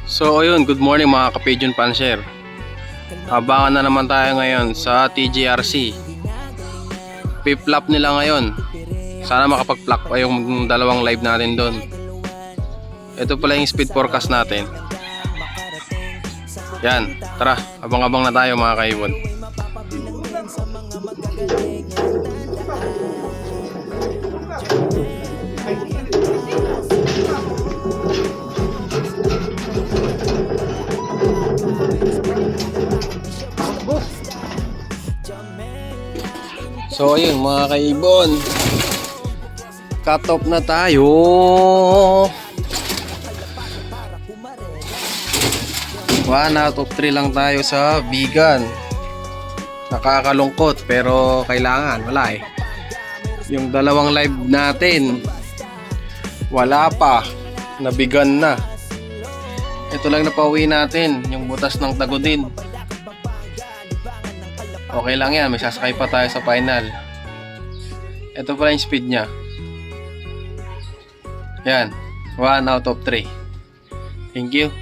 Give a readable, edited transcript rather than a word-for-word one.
So ayun, good morning mga ka-Pigeon Panser. Abangan na naman tayo ngayon sa TGRC. Piplap nila ngayon. Sana makapag-plak pa yung dalawang live natin doon. Ito pala yung speed forecast natin. Yan, tara, abang-abang na tayo mga kaibon. So ayun mga kaibon, cut off na tayo. One out of 3 lang tayo sa vegan. Nakakalungkot pero kailangan, wala eh. Yung dalawang live natin wala pa, nabigan na. Ito lang na pauwi natin, yung butas ng Tagudin. Okay lang yan, may sasakay pa tayo sa final. Ito pala yung speed nya. Yan, 1 out of 3. Thank you.